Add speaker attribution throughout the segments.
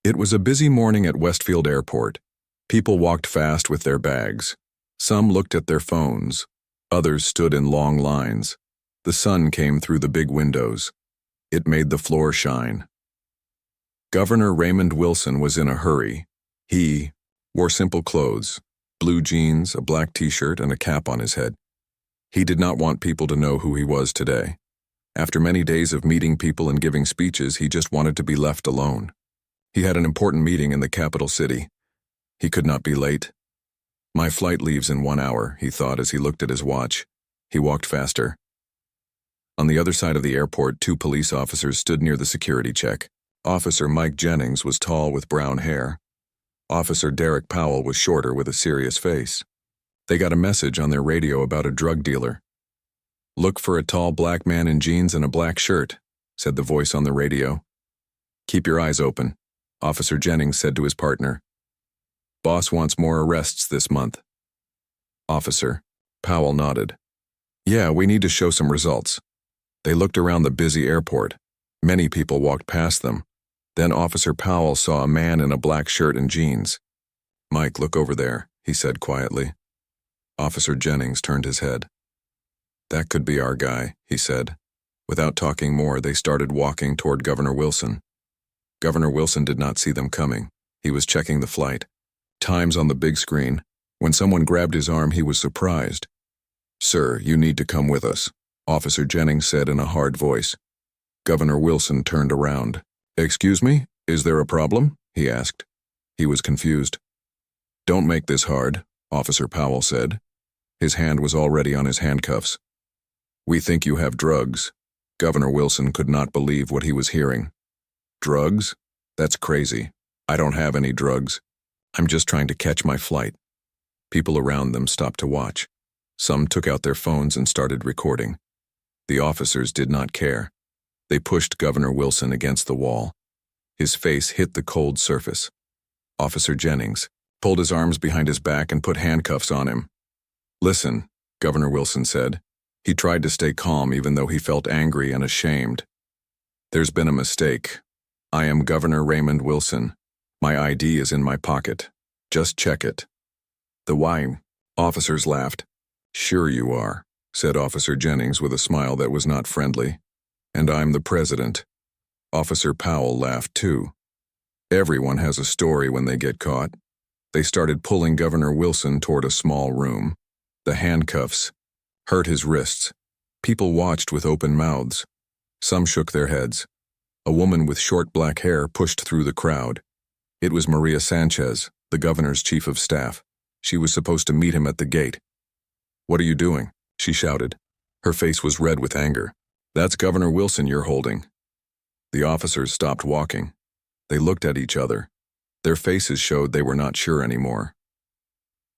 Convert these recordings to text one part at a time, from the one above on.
Speaker 1: It was a busy morning at Westfield Airport. People walked fast with their bags. Some looked at their phones. Others stood in long lines. The sun came through the big windows. It made the floor shine. Governor Raymond Wilson was in a hurry. He wore simple clothes, blue jeans, a black t-shirt, and a cap on his head. He did not want people to know who he was today. After many days of meeting people and giving speeches, he just wanted to be left alone. He had an important meeting in the capital city. He could not be late. My flight leaves in 1 hour, he thought as he looked at his watch. He walked faster. On the other side of the airport, 2 police officers stood near the security check. Officer Mike Jennings was tall with brown hair. Officer Derek Powell was shorter with a serious face. They got a message on their radio about a drug dealer. "Look for a tall black man in jeans and a black shirt," said the voice on the radio. "Keep your eyes open," Officer Jennings said to his partner. "Boss wants more arrests this month." Officer Powell nodded. "Yeah, we need to show some results." They looked around the busy airport. Many people walked past them. Then Officer Powell saw a man in a black shirt and jeans. "Mike, look over there," he said quietly. Officer Jennings turned his head. "That could be our guy," he said. Without talking more, they started walking toward Governor Wilson. Governor Wilson did not see them coming. He was checking the flight. Times on the big screen. When someone grabbed his arm, he was surprised. "Sir, you need to come with us," Officer Jennings said in a hard voice. Governor Wilson turned around. "Excuse me, is there a problem?" he asked. He was confused. "Don't make this hard," Officer Powell said. His hand was already on his handcuffs. "We think you have drugs." Governor Wilson could not believe what he was hearing. "Drugs? That's crazy. I don't have any drugs. I'm just trying to catch my flight." People around them stopped to watch. Some took out their phones and started recording. The officers did not care. They pushed Governor Wilson against the wall. His face hit the cold surface. Officer Jennings pulled his arms behind his back and put handcuffs on him. "Listen," Governor Wilson said. He tried to stay calm even though he felt angry and ashamed. "There's been a mistake. I am Governor Raymond Wilson. My ID is in my pocket. Just check it." "The why?" Officers laughed. "Sure you are," said Officer Jennings with a smile that was not friendly. "And I'm the president." Officer Powell laughed too. Everyone has a story when they get caught. They started pulling Governor Wilson toward a small room. The handcuffs hurt his wrists. People watched with open mouths. Some shook their heads. A woman with short black hair pushed through the crowd. It was Maria Sanchez, the governor's chief of staff. She was supposed to meet him at the gate. "What are you doing?" she shouted. Her face was red with anger. "That's Governor Wilson you're holding." The officers stopped walking. They looked at each other. Their faces showed they were not sure anymore.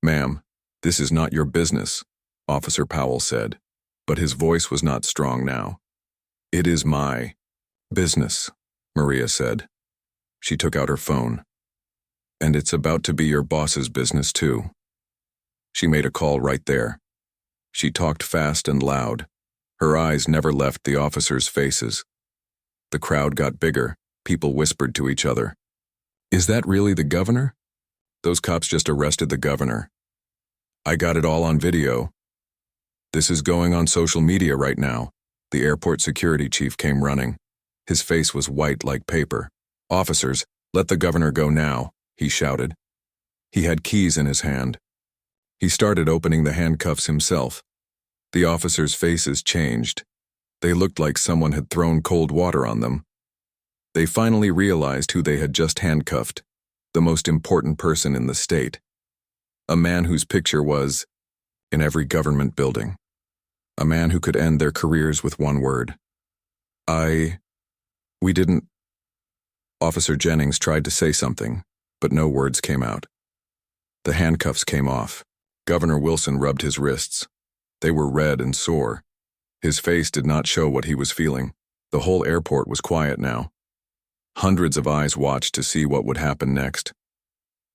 Speaker 1: "Ma'am, this is not your business," Officer Powell said, but his voice was not strong now. "It is my business," Maria said. She took out her phone. "And it's about to be your boss's business too." She made a call right there. She talked fast and loud. Her eyes never left the officers' faces. The crowd got bigger. People whispered to each other. "Is that really the governor?" "Those cops just arrested the governor." "I got it all on video." "This is going on social media right now." The airport security chief came running. His face was white like paper. "Officers, let the governor go now," he shouted. He had keys in his hand. He started opening the handcuffs himself. The officers' faces changed. They looked like someone had thrown cold water on them. They finally realized who they had just handcuffed, the most important person in the state. A man whose picture was in every government building. A man who could end their careers with one word. We didn't." Officer Jennings tried to say something, but no words came out. The handcuffs came off. Governor Wilson rubbed his wrists. They were red and sore. His face did not show what he was feeling. The whole airport was quiet now. Hundreds of eyes watched to see what would happen next.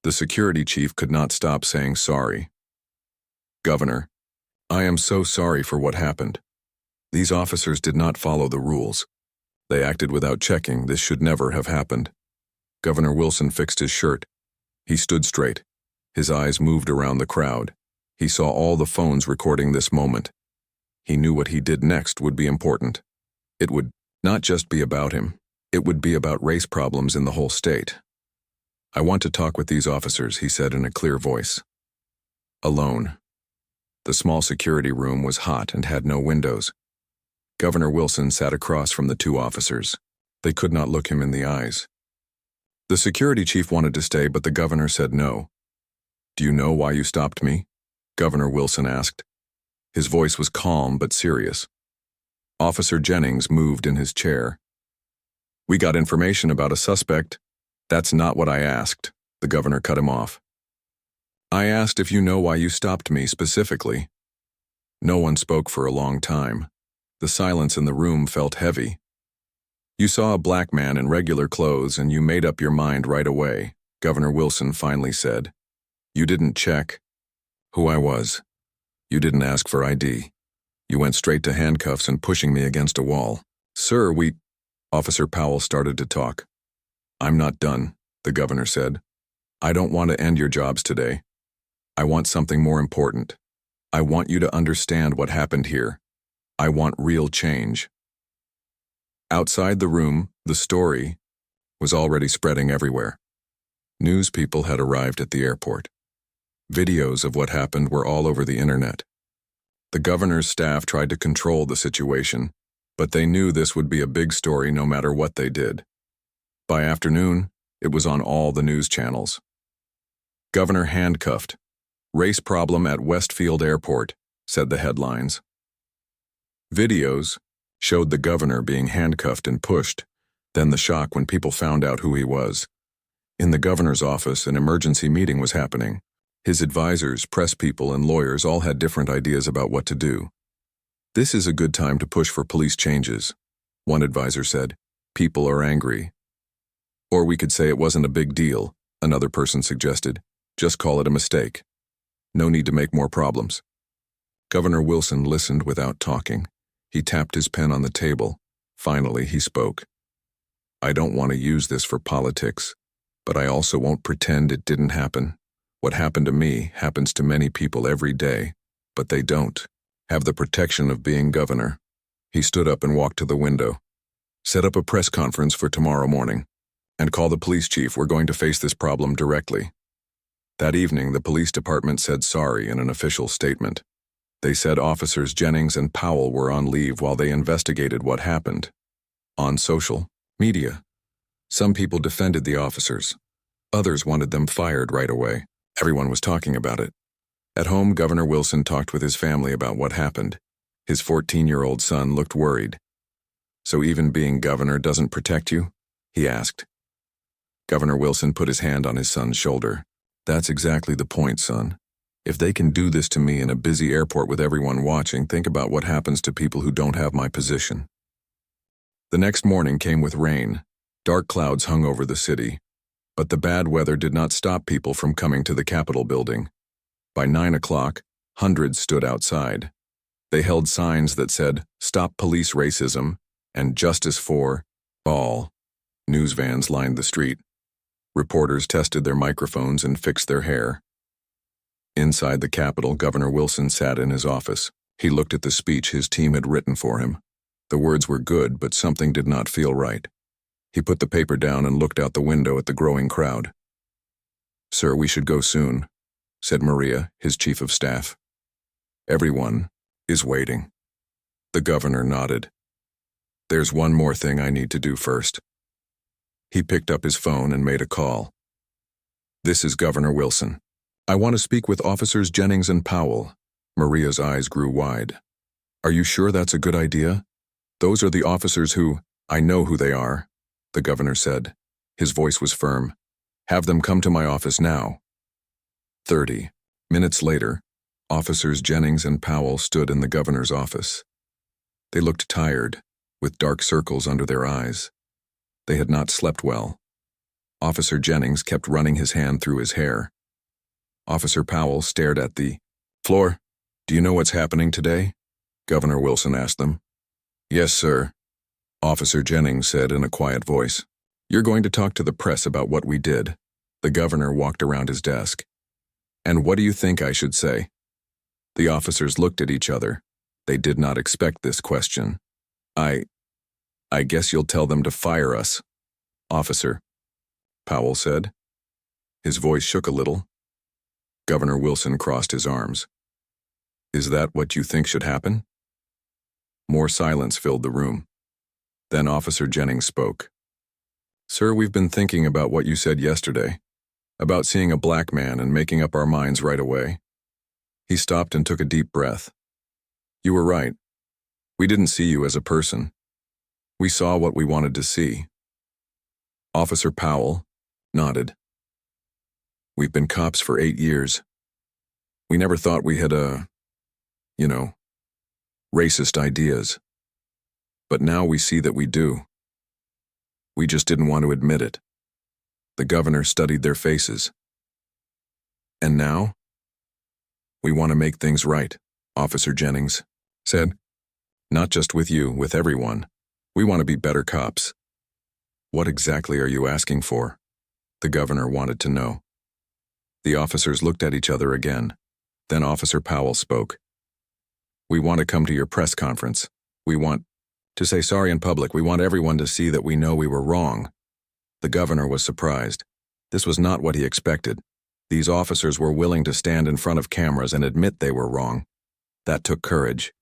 Speaker 1: The security chief could not stop saying sorry. "Governor, I am so sorry for what happened. These officers did not follow the rules. They acted without checking. This should never have happened." Governor Wilson fixed his shirt. He stood straight. His eyes moved around the crowd. He saw all the phones recording this moment. He knew what he did next would be important. It would not just be about him. It would be about race problems in the whole state. "I want to talk with these officers," he said in a clear voice. Alone. The small security room was hot and had no windows. Governor Wilson sat across from the two officers. They could not look him in the eyes. The security chief wanted to stay, but the governor said no. "Do you know why you stopped me?" Governor Wilson asked. His voice was calm but serious. Officer Jennings moved in his chair. "We got information about a suspect." "That's not what I asked," the governor cut him off. "I asked if you know why you stopped me specifically." No one spoke for a long time. The silence in the room felt heavy. "You saw a black man in regular clothes and you made up your mind right away," Governor Wilson finally said. "You didn't check who I was. You didn't ask for ID. You went straight to handcuffs and pushing me against a wall." "Sir, we—" Officer Powell started to talk. "I'm not done," the governor said. "I don't want to end your jobs today. I want something more important. I want you to understand what happened here. I want real change." Outside the room, the story was already spreading everywhere. News people had arrived at the airport. Videos of what happened were all over the internet. The governor's staff tried to control the situation, but they knew this would be a big story no matter what they did. By afternoon, it was on all the news channels. "Governor handcuffed. Race problem at Westfield Airport," said the headlines. Videos showed the governor being handcuffed and pushed, then the shock when people found out who he was. In the governor's office, an emergency meeting was happening. His advisors, press people, and lawyers all had different ideas about what to do. "This is a good time to push for police changes," one advisor said. "People are angry." "Or we could say it wasn't a big deal," another person suggested. "Just call it a mistake. No need to make more problems." Governor Wilson listened without talking. He tapped his pen on the table. Finally, he spoke. "I don't want to use this for politics, but I also won't pretend it didn't happen. What happened to me happens to many people every day, but they don't have the protection of being governor." He stood up and walked to the window. "Set up a press conference for tomorrow morning, and call the police chief. We're going to face this problem directly." That evening, the police department said sorry in an official statement. They said officers Jennings and Powell were on leave while they investigated what happened. On social media, some people defended the officers. Others wanted them fired right away. Everyone was talking about it. At home, Governor Wilson talked with his family about what happened. His 14-year-old son looked worried. "So even being governor doesn't protect you?" he asked. Governor Wilson put his hand on his son's shoulder. "That's exactly the point, son. If they can do this to me in a busy airport with everyone watching, think about what happens to people who don't have my position." The next morning came with rain. Dark clouds hung over the city. But the bad weather did not stop people from coming to the Capitol building. By 9 o'clock, hundreds stood outside. They held signs that said, "Stop police racism," and "Justice for all." News vans lined the street. Reporters tested their microphones and fixed their hair. Inside the Capitol, Governor Wilson sat in his office. He looked at the speech his team had written for him. The words were good, but something did not feel right. He put the paper down and looked out the window at the growing crowd. "Sir, we should go soon," said Maria, his chief of staff. "Everyone is waiting." The governor nodded. "There's one more thing I need to do first." He picked up his phone and made a call. "This is Governor Wilson. I want to speak with officers Jennings and Powell." Maria's eyes grew wide. "Are you sure that's a good idea? Those are the officers who—" "I know who they are," the governor said. His voice was firm. "Have them come to my office now." 30 minutes later, officers Jennings and Powell stood in the governor's office. They looked tired, with dark circles under their eyes. They had not slept well. Officer Jennings kept running his hand through his hair. Officer Powell stared at the floor. "Do you know what's happening today?" Governor Wilson asked them. "Yes, sir," Officer Jennings said in a quiet voice. You're going to talk to the press about what we did. The governor walked around his desk. And what do you think I should say? The officers looked at each other. They did not expect this question. I guess you'll tell them to fire us, officer, Powell said. His voice shook a little. Governor Wilson crossed his arms. Is that what you think should happen? More silence filled the room. Then Officer Jennings spoke. Sir, we've been thinking about what you said yesterday, about seeing a black man and making up our minds right away. He stopped and took a deep breath. You were right. We didn't see you as a person. We saw what we wanted to see. Officer Powell nodded. We've been cops for 8 years. We never thought we had racist ideas. But now we see that we do. We just didn't want to admit it. The governor studied their faces. And now? We want to make things right, Officer Jennings said. Not just with you, with everyone. We want to be better cops. What exactly are you asking for? The governor wanted to know. The officers looked at each other again. Then Officer Powell spoke. We want to come to your press conference. We want to say sorry in public. We want everyone to see that we know we were wrong. The governor was surprised. This was not what he expected. These officers were willing to stand in front of cameras and admit they were wrong. That took courage.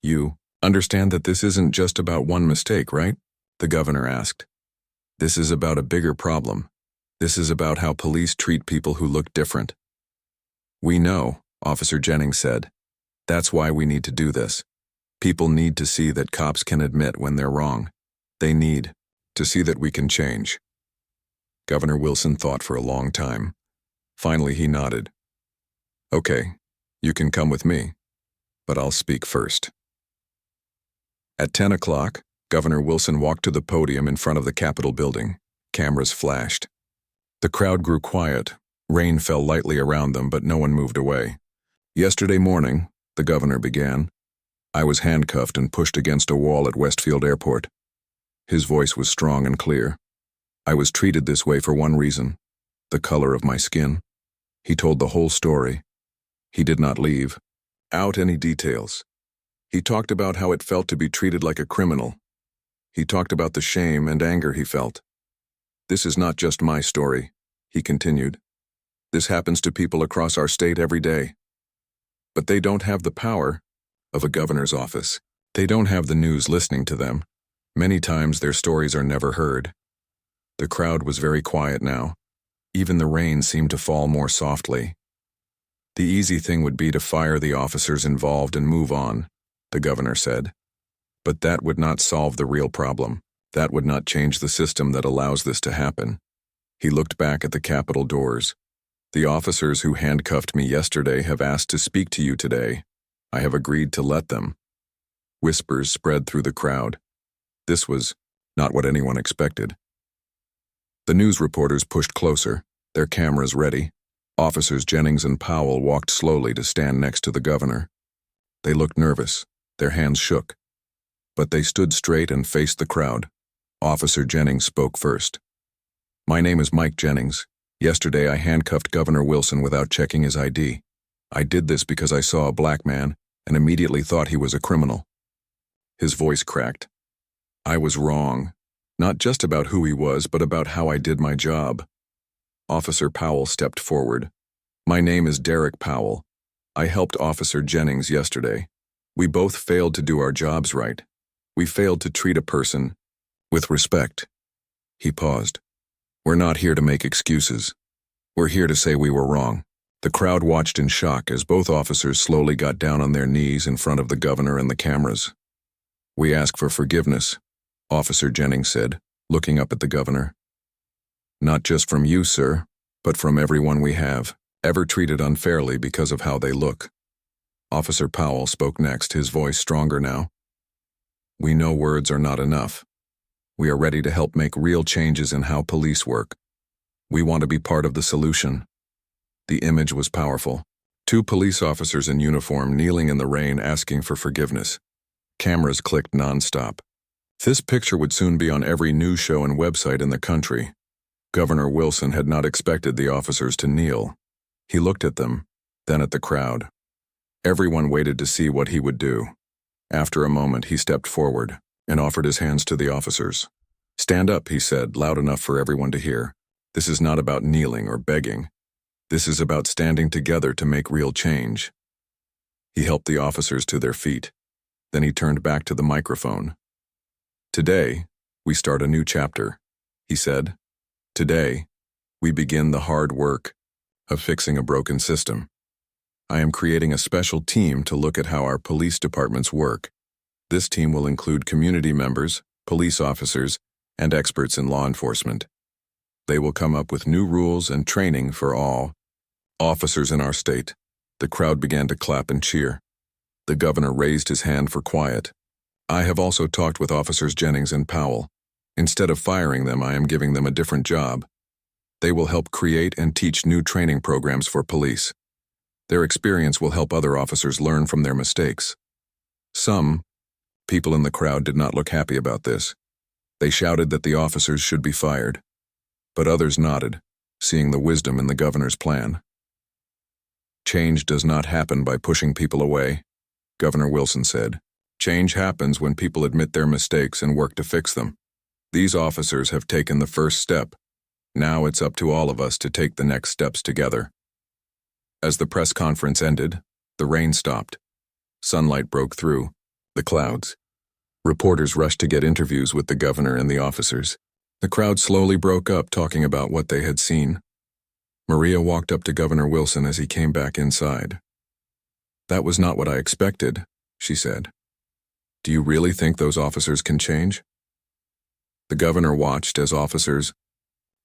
Speaker 1: You understand that this isn't just about one mistake, right? The governor asked. This is about a bigger problem. This is about how police treat people who look different. We know, Officer Jennings said. That's why we need to do this. People need to see that cops can admit when they're wrong. They need to see that we can change. Governor Wilson thought for a long time. Finally, he nodded. Okay, you can come with me, but I'll speak first. At 10 o'clock, Governor Wilson walked to the podium in front of the Capitol building. Cameras flashed. The crowd grew quiet. Rain fell lightly around them, but no one moved away. Yesterday morning, the governor began, I was handcuffed and pushed against a wall at Westfield Airport. His voice was strong and clear. I was treated this way for one reason, the color of my skin. He told the whole story. He did not leave out any details. He talked about how it felt to be treated like a criminal. He talked about the shame and anger he felt. This is not just my story, he continued. This happens to people across our state every day. But they don't have the power of a governor's office. They don't have the news listening to them. Many times their stories are never heard. The crowd was very quiet now. Even the rain seemed to fall more softly. The easy thing would be to fire the officers involved and move on, the governor said. But that would not solve the real problem. That would not change the system that allows this to happen. He looked back at the Capitol doors. The officers who handcuffed me yesterday have asked to speak to you today. I have agreed to let them. Whispers spread through the crowd. This was not what anyone expected. The news reporters pushed closer, their cameras ready. Officers Jennings and Powell walked slowly to stand next to the governor. They looked nervous, their hands shook. But they stood straight and faced the crowd. Officer Jennings spoke first. My name is Mike Jennings. Yesterday I handcuffed Governor Wilson without checking his ID. I did this because I saw a black man and immediately thought he was a criminal. His voice cracked. I was wrong, not just about who he was, but about how I did my job. Officer Powell stepped forward. My name is Derek Powell. I helped Officer Jennings yesterday. We both failed to do our jobs right. We failed to treat a person with respect. He paused. We're not here to make excuses. We're here to say we were wrong. The crowd watched in shock as both officers slowly got down on their knees in front of the governor and the cameras. We ask for forgiveness, Officer Jennings said, looking up at the governor. Not just from you, sir, but from everyone we have ever treated unfairly because of how they look. Officer Powell spoke next, his voice stronger now. We know words are not enough. We are ready to help make real changes in how police work. We want to be part of the solution. The image was powerful. 2 police officers in uniform kneeling in the rain asking for forgiveness. Cameras clicked nonstop. This picture would soon be on every news show and website in the country. Governor Wilson had not expected the officers to kneel. He looked at them, then at the crowd. Everyone waited to see what he would do. After a moment, he stepped forward and offered his hands to the officers. "Stand up," he said, loud enough for everyone to hear. "This is not about kneeling or begging. This is about standing together to make real change." He helped the officers to their feet. Then he turned back to the microphone. "Today, we start a new chapter," he said. "Today, we begin the hard work of fixing a broken system. I am creating a special team to look at how our police departments work. This team will include community members, police officers, and experts in law enforcement. They will come up with new rules and training for all officers in our state." The crowd began to clap and cheer. The governor raised his hand for quiet. "I have also talked with Officers Jennings and Powell. Instead of firing them, I am giving them a different job. They will help create and teach new training programs for police. Their experience will help other officers learn from their mistakes." Some people in the crowd did not look happy about this. They shouted that the officers should be fired. But others nodded, seeing the wisdom in the governor's plan. "Change does not happen by pushing people away," Governor Wilson said. "Change happens when people admit their mistakes and work to fix them. These officers have taken the first step. Now it's up to all of us to take the next steps together." As the press conference ended, the rain stopped. Sunlight broke through the clouds. Reporters rushed to get interviews with the governor and the officers. The crowd slowly broke up, talking about what they had seen. Maria walked up to Governor Wilson as he came back inside. "That was not what I expected," she said. "Do you really think those officers can change?" The governor watched as officers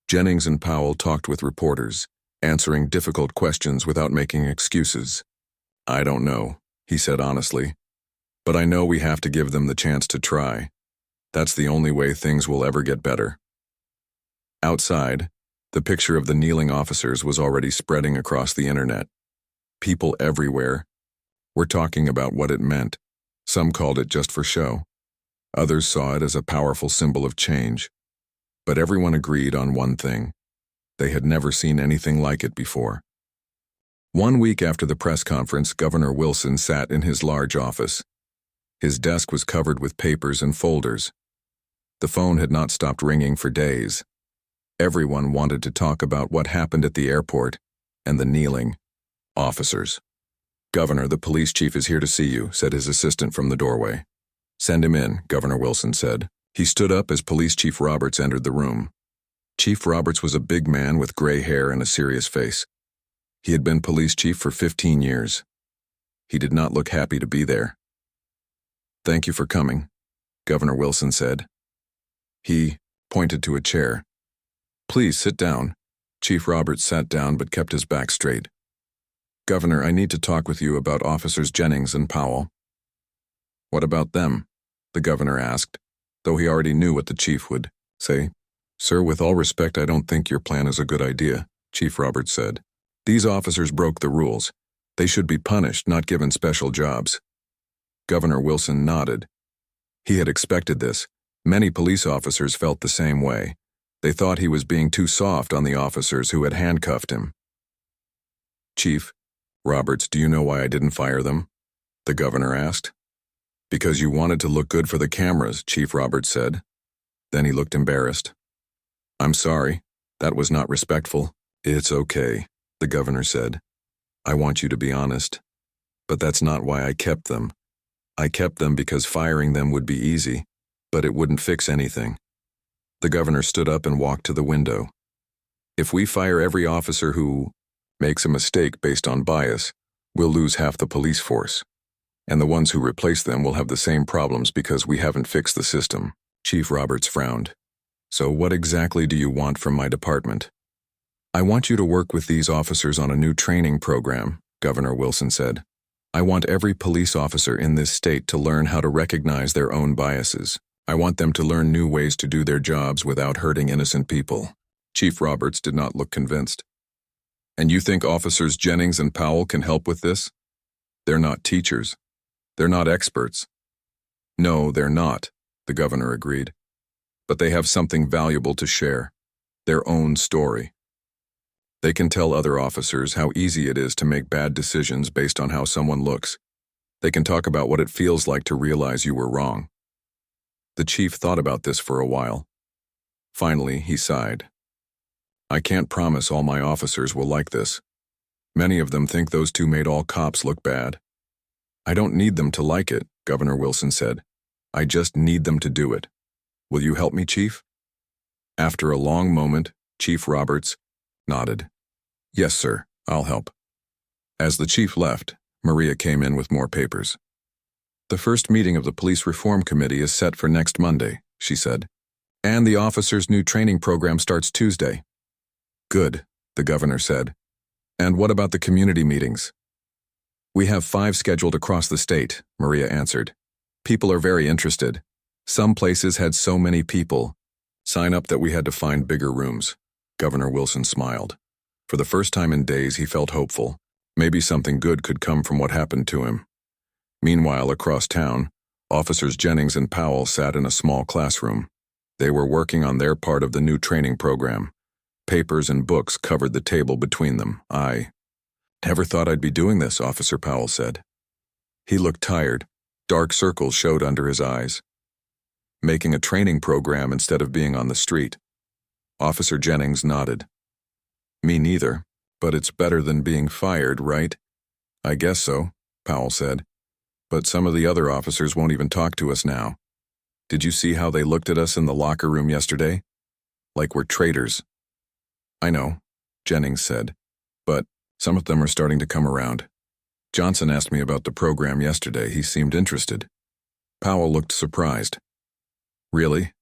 Speaker 1: Jennings and Powell talked with reporters, answering difficult questions without making excuses. "I don't know," he said honestly. "But I know we have to give them the chance to try. That's the only way things will ever get better." Outside, the picture of the kneeling officers was already spreading across the internet. People everywhere were talking about what it meant. Some called it just for show. Others saw it as a powerful symbol of change. But everyone agreed on one thing. They had never seen anything like it before. 1 week after the press conference, Governor Wilson sat in his large office. His desk was covered with papers and folders. The phone had not stopped ringing for days. Everyone wanted to talk about what happened at the airport and the kneeling officers. "Governor, the police chief is here to see you," said his assistant from the doorway. "Send him in," Governor Wilson said. He stood up as Police Chief Roberts entered the room. Chief Roberts was a big man with gray hair and a serious face. He had been police chief for 15 years. He did not look happy to be there. "Thank you for coming," Governor Wilson said. He pointed to a chair. "Please sit down." Chief Roberts sat down but kept his back straight. "Governor, I need to talk with you about Officers Jennings and Powell." "What about them?" the governor asked, though he already knew what the chief would say. "Sir, with all respect, I don't think your plan is a good idea," Chief Roberts said. "These officers broke the rules. They should be punished, not given special jobs." Governor Wilson nodded. He had expected this. Many police officers felt the same way. They thought he was being too soft on the officers who had handcuffed him. "Chief Roberts, do you know why I didn't fire them?" the governor asked. "Because you wanted to look good for the cameras," Chief Roberts said. Then he looked embarrassed. "I'm sorry. That was not respectful." "It's okay," the governor said. "I want you to be honest. But that's not why I kept them. I kept them because firing them would be easy, but it wouldn't fix anything." The governor stood up and walked to the window. "If we fire every officer who makes a mistake based on bias, we'll lose half the police force. And the ones who replace them will have the same problems because we haven't fixed the system." Chief Roberts frowned. "So what exactly do you want from my department?" "I want you to work with these officers on a new training program," Governor Wilson said. "I want every police officer in this state to learn how to recognize their own biases. I want them to learn new ways to do their jobs without hurting innocent people." Chief Roberts did not look convinced. "And you think Officers Jennings and Powell can help with this? They're not teachers. They're not experts." "No, they're not," the governor agreed. But they have something valuable to share, their own story. They can tell other officers how easy it is to make bad decisions based on how someone looks. They can talk about what it feels like to realize you were wrong. The chief thought about this for a while. Finally, he sighed. I can't promise all my officers will like this. Many of them think those two made all cops look bad. I don't need them to like it, Governor Wilson said. I just need them to do it. Will you help me, Chief? After a long moment, Chief Roberts nodded. Yes, sir, I'll help. As the chief left, Maria came in with more papers. The first meeting of the Police Reform Committee is set for next Monday, she said. And the officers' new training program starts Tuesday. Good, the governor said. And what about the community meetings? We have 5 scheduled across the state, Maria answered. People are very interested. Some places had so many people. Sign up that we had to find bigger rooms. Governor Wilson smiled. For the first time in days, he felt hopeful. Maybe something good could come from what happened to him. Meanwhile, across town, Officers Jennings and Powell sat in a small classroom. They were working on their part of the new training program. Papers and books covered the table between them. I never thought I'd be doing this, Officer Powell said. He looked tired. Dark circles showed under his eyes. Making a training program instead of being on the street. Officer Jennings nodded. Me neither, but it's better than being fired, right? I guess so, Powell said. But some of the other officers won't even talk to us now. Did you see how they looked at us in the locker room yesterday? Like we're traitors. I know, Jennings said, but some of them are starting to come around. Johnson asked me about the program yesterday. He seemed interested. Powell looked surprised. Really?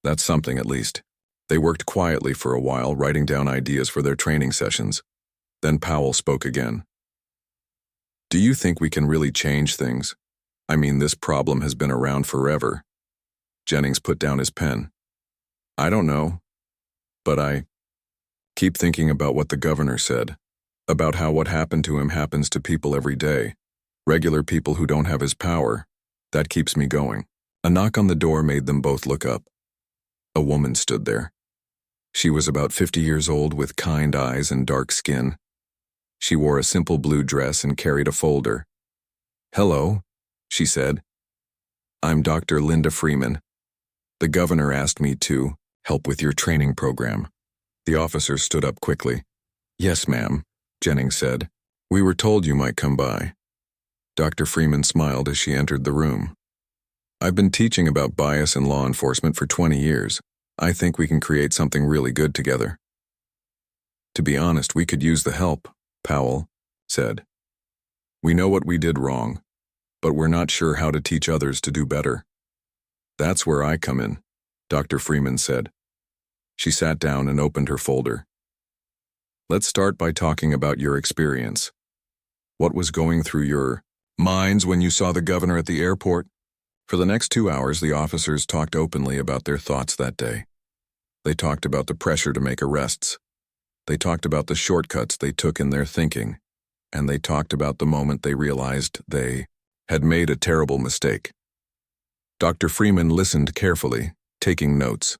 Speaker 1: That's something, at least. They worked quietly for a while, writing down ideas for their training sessions. Then Powell spoke again. Do you think we can really change things? I mean, this problem has been around forever. Jennings put down his pen. I don't know, but I keep thinking about what the governor said, about how what happened to him happens to people every day, regular people who don't have his power. That keeps me going. A knock on the door made them both look up. A woman stood there. She was about 50 years old with kind eyes and dark skin. She wore a simple blue dress and carried a folder. Hello, she said. I'm Dr. Linda Freeman. The governor asked me to help with your training program. The officer stood up quickly. Yes, ma'am, Jennings said. We were told you might come by. Dr. Freeman smiled as she entered the room. I've been teaching about bias in law enforcement for 20 years. I think we can create something really good together. To be honest, we could use the help, Powell said. We know what we did wrong, but we're not sure how to teach others to do better. That's where I come in, Dr. Freeman said. She sat down and opened her folder. Let's start by talking about your experience. What was going through your minds when you saw the governor at the airport? For the next 2 hours, the officers talked openly about their thoughts that day. They talked about the pressure to make arrests. They talked about the shortcuts they took in their thinking. And they talked about the moment they realized they had made a terrible mistake. Dr. Freeman listened carefully, taking notes.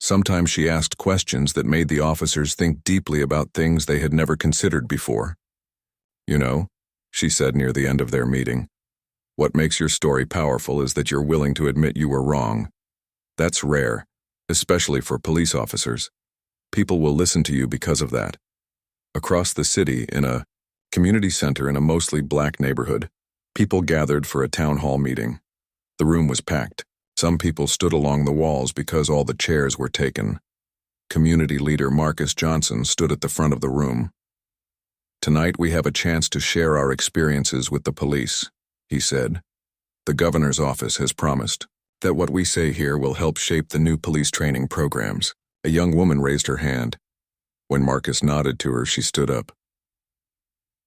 Speaker 1: Sometimes she asked questions that made the officers think deeply about things they had never considered before. You know, she said near the end of their meeting, what makes your story powerful is that you're willing to admit you were wrong. That's rare, especially for police officers. People will listen to you because of that. Across the city, in a community center in a mostly black neighborhood, people gathered for a town hall meeting. The room was packed. Some people stood along the walls because all the chairs were taken. Community leader Marcus Johnson stood at the front of the room. Tonight we have a chance to share our experiences with the police, he said. The governor's office has promised that what we say here will help shape the new police training programs. A young woman raised her hand. When Marcus nodded to her, she stood up.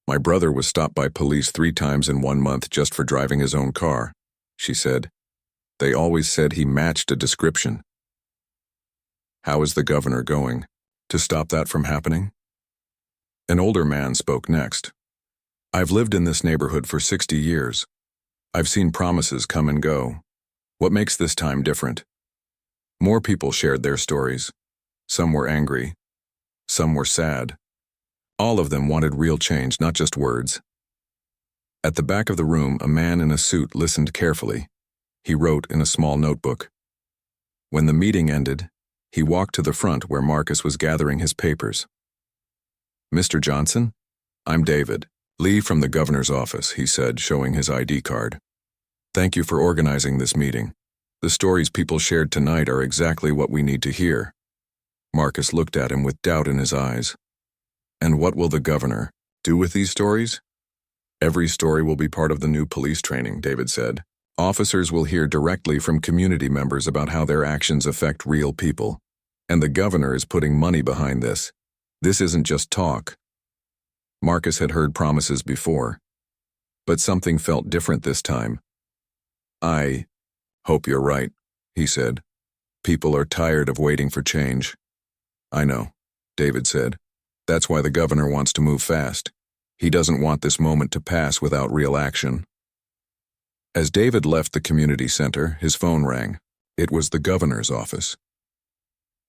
Speaker 1: My brother was stopped by police 3 times in 1 month just for driving his own car, she said. They always said he matched a description. How is the governor going to stop that from happening? An older man spoke next. I've lived in this neighborhood for 60 years. I've seen promises come and go. What makes this time different? More people shared their stories. Some were angry. Some were sad. All of them wanted real change, not just words. At the back of the room, a man in a suit listened carefully. He wrote in a small notebook. When the meeting ended, he walked to the front where Marcus was gathering his papers. "Mr. Johnson? I'm David Lee from the governor's office," he said, showing his ID card. "Thank you for organizing this meeting. The stories people shared tonight are exactly what we need to hear." Marcus looked at him with doubt in his eyes. "And what will the governor do with these stories?" "Every story will be part of the new police training," David said. "Officers will hear directly from community members about how their actions affect real people. And the governor is putting money behind this. This isn't just talk." Marcus had heard promises before, but something felt different this time. "I hope you're right," he said. "People are tired of waiting for change." "I know," David said. "That's why the governor wants to move fast. He doesn't want this moment to pass without real action." As David left the community center, his phone rang. It was the governor's office.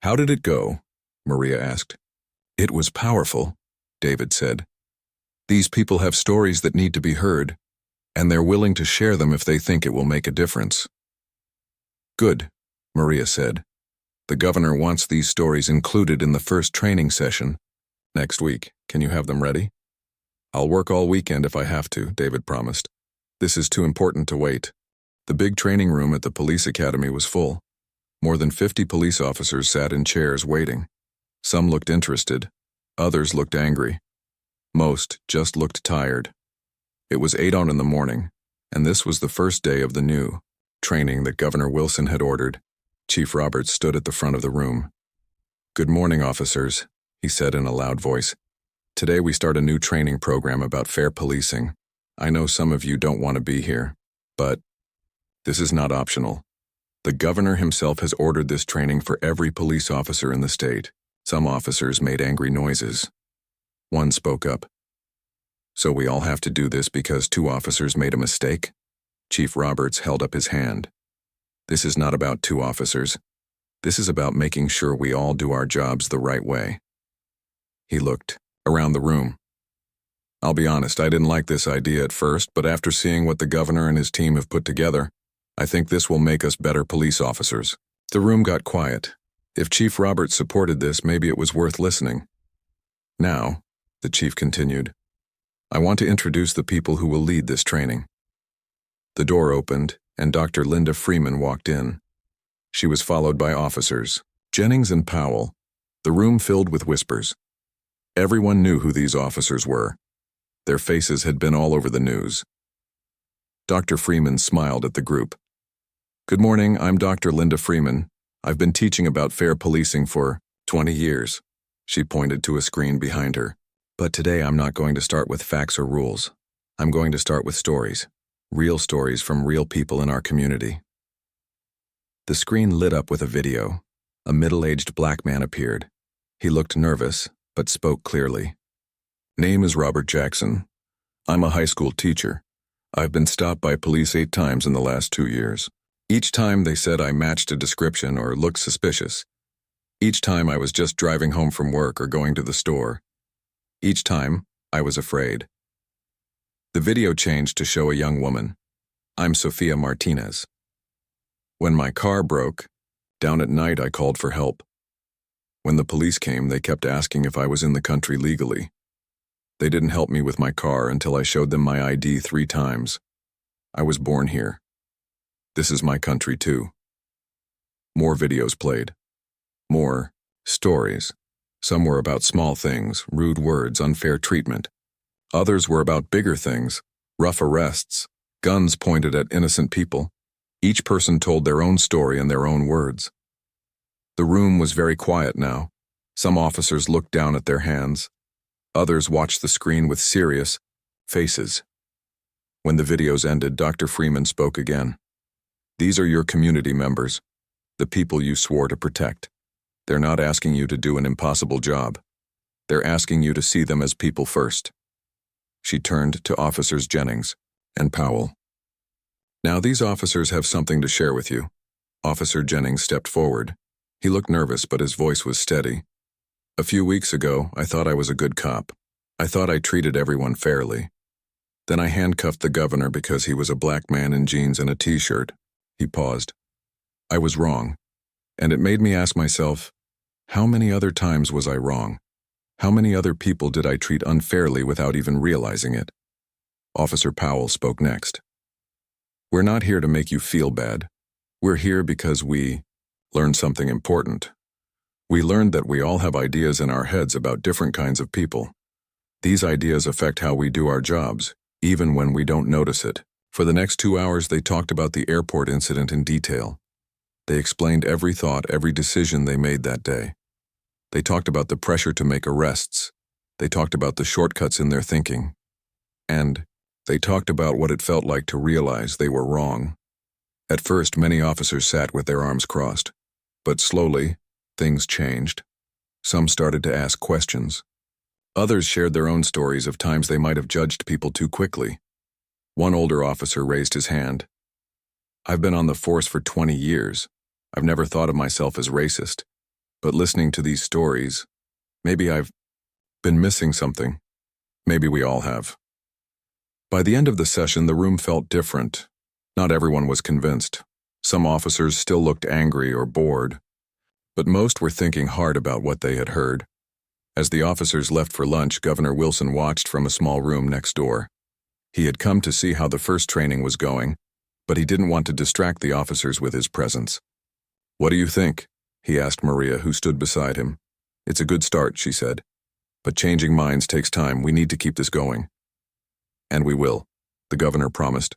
Speaker 1: "How did it go?" Maria asked. "It was powerful," David said. "These people have stories that need to be heard, and they're willing to share them if they think it will make a difference." "Good," Maria said. "The governor wants these stories included in the first training session next week. Can you have them ready?" "I'll work all weekend if I have to," David promised. "This is too important to wait." The big training room at the police academy was full. More than 50 police officers sat in chairs waiting. Some looked interested. Others looked angry. Most just looked tired. It was 8 in the morning, and this was the first day of the new training that Governor Wilson had ordered. Chief Roberts stood at the front of the room. "Good morning, officers," he said in a loud voice. "Today we start a new training program about fair policing. I know some of you don't want to be here, but this is not optional. The governor himself has ordered this training for every police officer in the state." Some officers made angry noises. One spoke up. "So we all have to do this because 2 officers made a mistake?" Chief Roberts held up his hand. "This is not about 2 officers. This is about making sure we all do our jobs the right way." He looked around the room. "I'll be honest, I didn't like this idea at first, but after seeing what the governor and his team have put together, I think this will make us better police officers." The room got quiet. If Chief Roberts supported this, maybe it was worth listening. "Now," the chief continued, "I want to introduce the people who will lead this training." The door opened, and Dr. Linda Freeman walked in. She was followed by officers, Jennings and Powell. The room filled with whispers. Everyone knew who these officers were. Their faces had been all over the news. Dr. Freeman smiled at the group. "Good morning, I'm Dr. Linda Freeman. I've been teaching about fair policing for 20 years. She pointed to a screen behind her. "But today I'm not going to start with facts or rules. I'm going to start with stories. Real stories from real people in our community." The screen lit up with a video. A middle-aged black man appeared. He looked nervous, but spoke clearly. "Name is Robert Jackson. I'm a high school teacher. I've been stopped by police 8 times in the last 2 years. Each time they said I matched a description or looked suspicious. Each time I was just driving home from work or going to the store. Each time I was afraid." The video changed to show a young woman. "I'm Sophia Martinez. When my car broke, down at night I called for help. When the police came, they kept asking if I was in the country legally. They didn't help me with my car until I showed them my ID 3 times. I was born here. This is my country too." More videos played. More stories. Some were about small things, rude words, unfair treatment. Others were about bigger things, rough arrests, guns pointed at innocent people. Each person told their own story in their own words. The room was very quiet now. Some officers looked down at their hands. Others watched the screen with serious faces. When the videos ended, Dr. Freeman spoke again. "These are your community members, the people you swore to protect. They're not asking you to do an impossible job. They're asking you to see them as people first." She turned to Officers Jennings and Powell. Now these officers have something to share with you. Officer Jennings stepped forward. He looked nervous, but his voice was steady. A few weeks ago, I thought I was a good cop. I thought I treated everyone fairly. Then I handcuffed the governor because he was a black man in jeans and a t-shirt. He paused. I was wrong. And it made me ask myself, how many other times was I wrong? How many other people did I treat unfairly without even realizing it? Officer Powell spoke next. We're not here to make you feel bad. We're here because we learned something important. We learned that we all have ideas in our heads about different kinds of people. These ideas affect how we do our jobs, even when we don't notice it. For the next 2 hours, they talked about the airport incident in detail. They explained every thought, every decision they made that day. They talked about the pressure to make arrests. They talked about the shortcuts in their thinking. And they talked about what it felt like to realize they were wrong. At first, many officers sat with their arms crossed. But slowly, things changed. Some started to ask questions. Others shared their own stories of times they might have judged people too quickly. One older officer raised his hand. I've been on the force for 20 years. I've never thought of myself as racist. But listening to these stories, maybe I've been missing something. Maybe we all have. By the end of the session, the room felt different. Not everyone was convinced. Some officers still looked angry or bored. But most were thinking hard about what they had heard. As the officers left for lunch, Governor Wilson watched from a small room next door. He had come to see how the first training was going, but he didn't want to distract the officers with his presence. What do you think? He asked Maria, who stood beside him. It's a good start, she said. But changing minds takes time. We need to keep this going. And we will, the governor promised,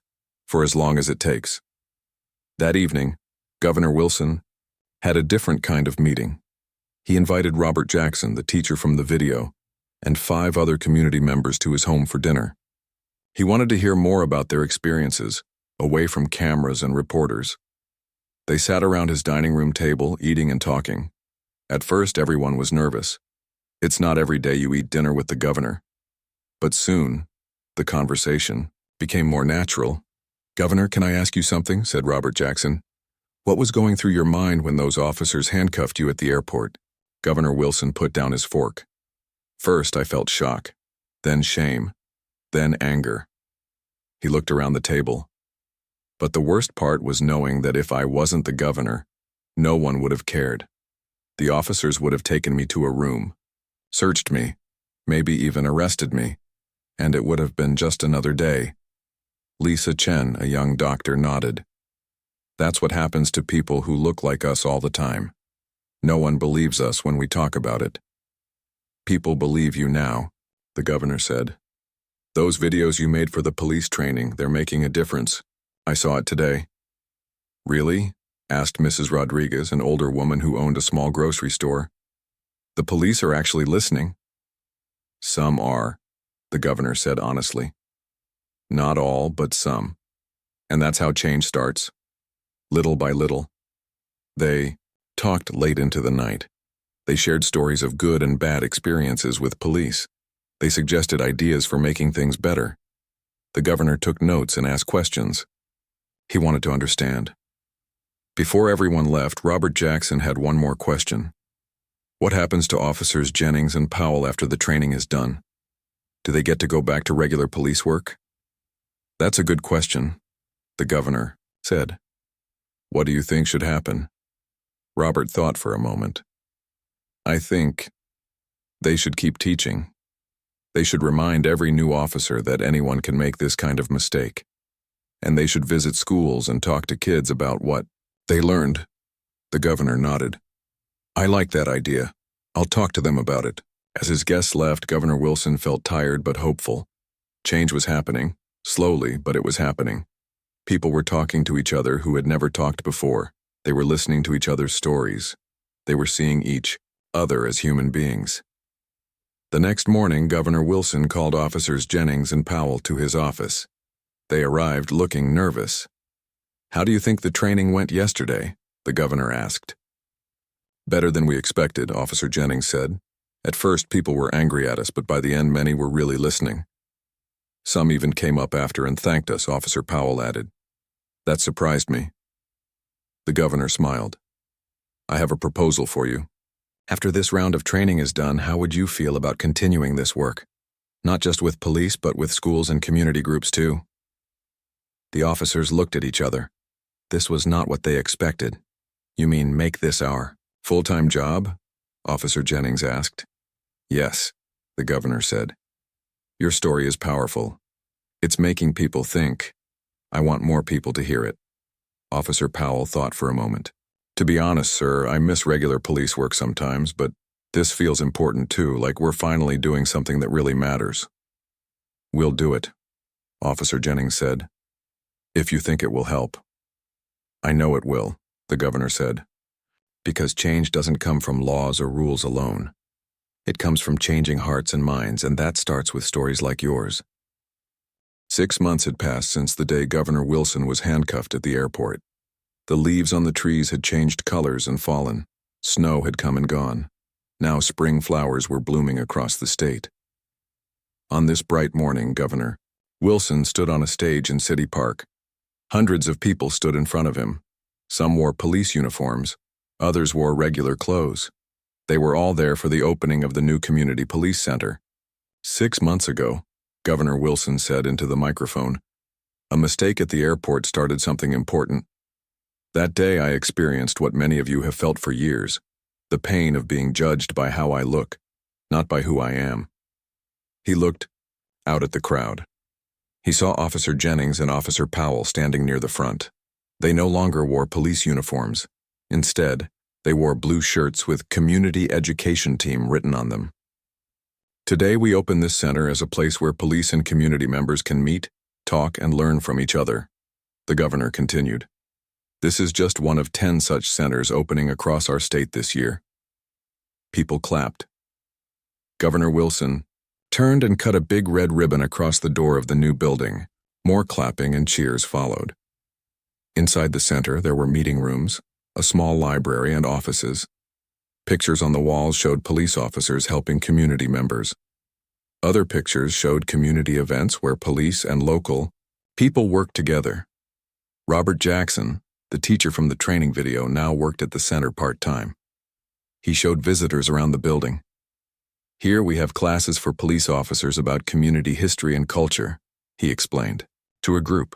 Speaker 1: for as long as it takes. That evening, Governor Wilson had a different kind of meeting. He invited Robert Jackson, the teacher from the video, and 5 other community members to his home for dinner. He wanted to hear more about their experiences, away from cameras and reporters. They sat around his dining room table, eating and talking. At first, everyone was nervous. It's not every day you eat dinner with the governor. But soon, the conversation became more natural. Governor, can I ask you something? Said Robert Jackson. What was going through your mind when those officers handcuffed you at the airport? Governor Wilson put down his fork. First, I felt shock, then shame, then anger. He looked around the table. But the worst part was knowing that if I wasn't the governor, no one would have cared. The officers would have taken me to a room, searched me, maybe even arrested me, and it would have been just another day. Lisa Chen, a young doctor, nodded. That's what happens to people who look like us all the time. No one believes us when we talk about it. People believe you now, the governor said. Those videos you made for the police training, they're making a difference. I saw it today. Really? Asked Mrs. Rodriguez, an older woman who owned a small grocery store. The police are actually listening. Some are, the governor said honestly. Not all, but some. And that's how change starts. Little by little. They talked late into the night. They shared stories of good and bad experiences with police. They suggested ideas for making things better. The governor took notes and asked questions. He wanted to understand. Before everyone left, Robert Jackson had one more question. What happens to Officers Jennings and Powell after the training is done? Do they get to go back to regular police work? That's a good question, the governor said. What do you think should happen? Robert thought for a moment. I think they should keep teaching. They should remind every new officer that anyone can make this kind of mistake. And they should visit schools and talk to kids about what they learned. The governor nodded. I like that idea. I'll talk to them about it. As his guests left, Governor Wilson felt tired but hopeful. Change was happening, slowly, but it was happening. People were talking to each other who had never talked before. They were listening to each other's stories. They were seeing each other as human beings. The next morning, Governor Wilson called Officers Jennings and Powell to his office. They arrived looking nervous. How do you think the training went yesterday? The governor asked. Better than we expected, Officer Jennings said. At first, people were angry at us, but by the end, many were really listening. Some even came up after and thanked us, Officer Powell added. That surprised me. The governor smiled. I have a proposal for you. After this round of training is done, how would you feel about continuing this work? Not just with police, but with schools and community groups too. The officers looked at each other. This was not what they expected. You mean make this our full-time job? Officer Jennings asked. Yes, the governor said. Your story is powerful. It's making people think. I want more people to hear it. Officer Powell thought for a moment. To be honest, sir, I miss regular police work sometimes, but this feels important too, like we're finally doing something that really matters. We'll do it, Officer Jennings said. If you think it will help. I know it will, the governor said. Because change doesn't come from laws or rules alone. It comes from changing hearts and minds, and that starts with stories like yours. 6 months had passed since the day Governor Wilson was handcuffed at the airport. The leaves on the trees had changed colors and fallen. Snow had come and gone. Now spring flowers were blooming across the state. On this bright morning, Governor Wilson stood on a stage in City Park. Hundreds of people stood in front of him. Some wore police uniforms. Others wore regular clothes. They were all there for the opening of the new community police center. 6 months ago, Governor Wilson said into the microphone, a mistake at the airport started something important. That day I experienced what many of you have felt for years, the pain of being judged by how I look, not by who I am. He looked out at the crowd. He saw Officer Jennings and Officer Powell standing near the front. They no longer wore police uniforms. Instead, they wore blue shirts with Community Education Team written on them. Today we open this center as a place where police and community members can meet, talk, and learn from each other. The governor continued. This is just one of 10 such centers opening across our state this year. People clapped. Governor Wilson turned and cut a big red ribbon across the door of the new building. More clapping and cheers followed. Inside the center, there were meeting rooms, a small library, and offices. Pictures on the walls showed police officers helping community members. Other pictures showed community events where police and local people worked together. Robert Jackson, the teacher from the training video, now worked at the center part-time. He showed visitors around the building. Here we have classes for police officers about community history and culture, he explained, to a group.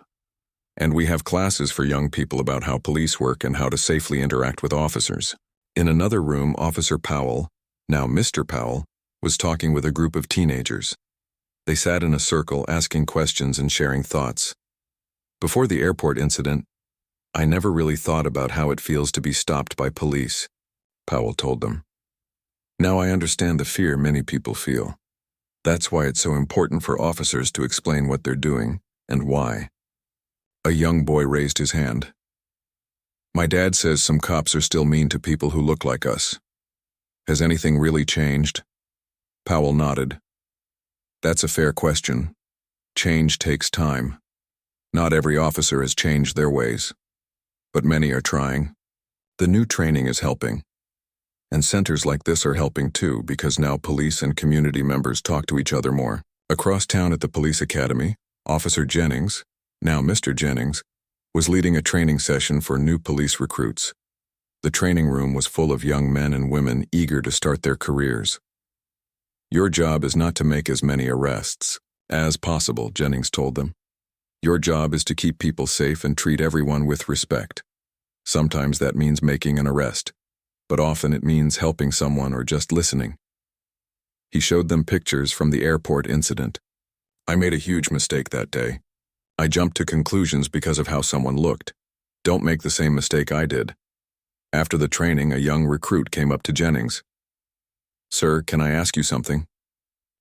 Speaker 1: And we have classes for young people about how police work and how to safely interact with officers. In another room, Officer Powell, now Mr. Powell, was talking with a group of teenagers. They sat in a circle asking questions and sharing thoughts. Before the airport incident, I never really thought about how it feels to be stopped by police, Powell told them. Now I understand the fear many people feel. That's why it's so important for officers to explain what they're doing and why. A young boy raised his hand. My dad says some cops are still mean to people who look like us. Has anything really changed? Powell nodded. That's a fair question. Change takes time. Not every officer has changed their ways, but many are trying. The new training is helping. And centers like this are helping too, because now police and community members talk to each other more. Across town at the police academy, Officer Jennings, now Mr. Jennings, was leading a training session for new police recruits. The training room was full of young men and women eager to start their careers. Your job is not to make as many arrests as possible, Jennings told them. Your job is to keep people safe and treat everyone with respect. Sometimes that means making an arrest, but often it means helping someone or just listening. He showed them pictures from the airport incident. I made a huge mistake that day. I jumped to conclusions because of how someone looked. Don't make the same mistake I did. After the training, a young recruit came up to Jennings. Sir, can I ask you something?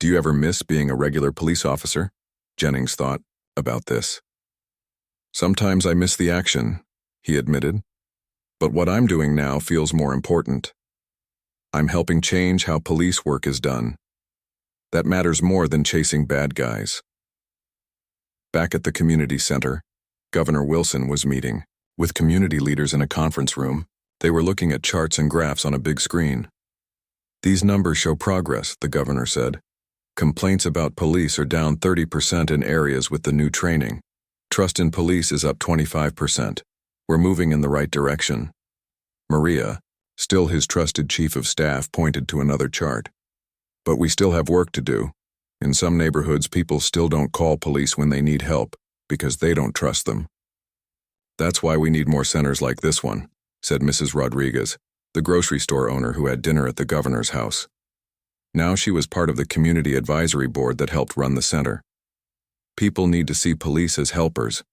Speaker 1: Do you ever miss being a regular police officer? Jennings thought about this. Sometimes I miss the action, he admitted. But what I'm doing now feels more important. I'm helping change how police work is done. That matters more than chasing bad guys. Back at the community center, Governor Wilson was meeting with community leaders in a conference room. They were looking at charts and graphs on a big screen. These numbers show progress, the governor said. Complaints about police are down 30% in areas with the new training. Trust in police is up 25%. We're moving in the right direction. Maria, still his trusted chief of staff, pointed to another chart. But we still have work to do. In some neighborhoods, people still don't call police when they need help because they don't trust them. That's why we need more centers like this one, said Mrs. Rodriguez, the grocery store owner who had dinner at the governor's house. Now she was part of the community advisory board that helped run the center. People need to see police as helpers,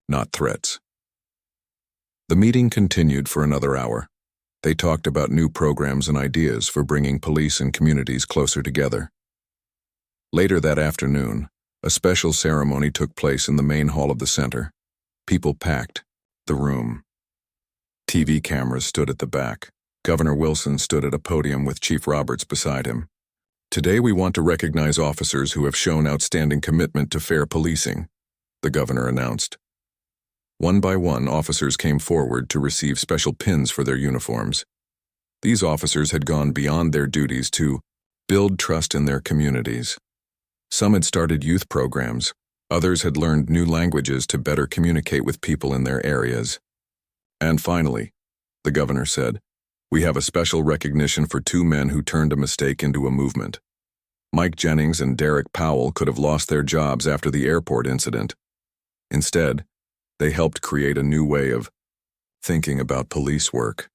Speaker 1: not threats. The meeting continued for another hour. They talked about new programs and ideas for bringing police and communities closer together. Later that afternoon, a special ceremony took place in the main hall of the center. People packed the room. TV cameras stood at the back. Governor Wilson stood at a podium with Chief Roberts beside him. Today we want to recognize officers who have shown outstanding commitment to fair policing, the governor announced. One by one, officers came forward to receive special pins for their uniforms. These officers had gone beyond their duties to build trust in their communities. Some had started youth programs. Others had learned new languages to better communicate with people in their areas. And finally, the governor said, we have a special recognition for two men who turned a mistake into a movement. Mike Jennings and Derek Powell could have lost their jobs after the airport incident. Instead, they helped create a new way of thinking about police work.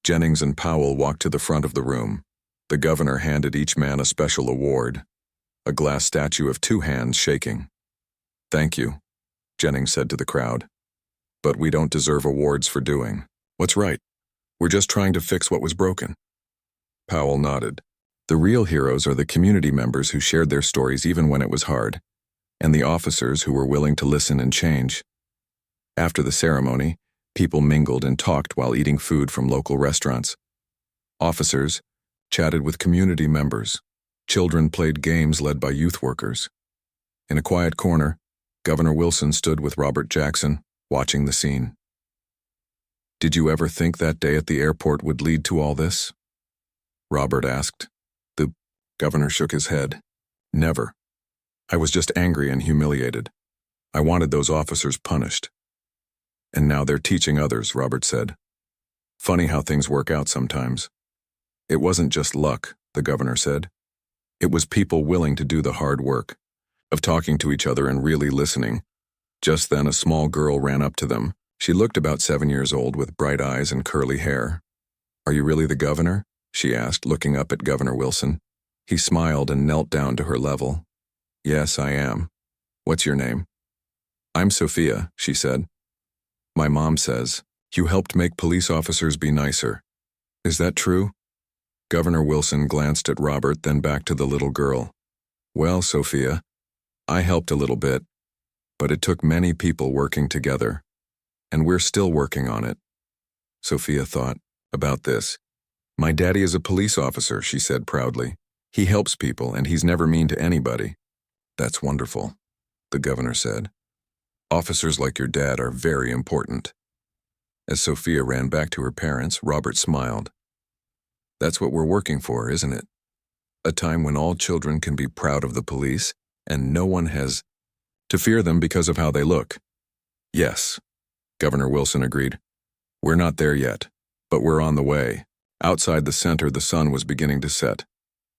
Speaker 1: Jennings and Powell walked to the front of the room. The governor handed each man a special award, a glass statue of two hands shaking. Thank you, Jennings said to the crowd. But we don't deserve awards for doing what's right. We're just trying to fix what was broken. Powell nodded. The real heroes are the community members who shared their stories even when it was hard, and the officers who were willing to listen and change. After the ceremony, people mingled and talked while eating food from local restaurants. Officers chatted with community members. Children played games led by youth workers. In a quiet corner, Governor Wilson stood with Robert Jackson, watching the scene. Did you ever think that day at the airport would lead to all this? Robert asked. The governor shook his head. Never. I was just angry and humiliated. I wanted those officers punished. And now they're teaching others, Robert said. Funny how things work out sometimes. It wasn't just luck, the governor said. It was people willing to do the hard work, of talking to each other and really listening. Just then a small girl ran up to them. She looked about 7 years old with bright eyes and curly hair. Are you really the governor? She asked, looking up at Governor Wilson. He smiled and knelt down to her level. Yes, I am. What's your name? I'm Sophia, she said. My mom says, you helped make police officers be nicer. Is that true? Governor Wilson glanced at Robert, then back to the little girl. Well, Sophia, I helped a little bit, but it took many people working together, and we're still working on it. Sophia thought about this. My daddy is a police officer, she said proudly. He helps people, and he's never mean to anybody. That's wonderful, the governor said. Officers like your dad are very important. As Sophia ran back to her parents, Robert smiled. That's what we're working for, isn't it? A time when all children can be proud of the police, and no one has to fear them because of how they look. Yes, Governor Wilson agreed. We're not there yet, but we're on the way. Outside the center, the sun was beginning to set.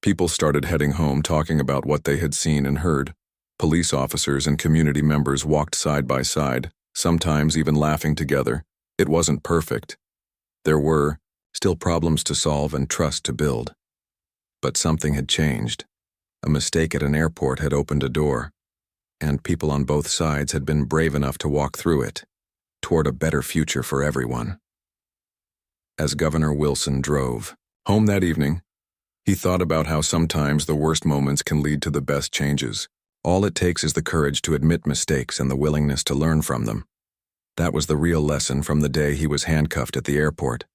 Speaker 1: People started heading home, talking about what they had seen and heard. Police officers and community members walked side by side, sometimes even laughing together. It wasn't perfect. There were still problems to solve and trust to build. But something had changed. A mistake at an airport had opened a door, and people on both sides had been brave enough to walk through it, toward a better future for everyone. As Governor Wilson drove home that evening, he thought about how sometimes the worst moments can lead to the best changes. All it takes is the courage to admit mistakes and the willingness to learn from them. That was the real lesson from the day he was handcuffed at the airport.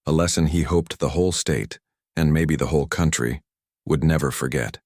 Speaker 1: A lesson he hoped the whole state, and maybe the whole country, would never forget.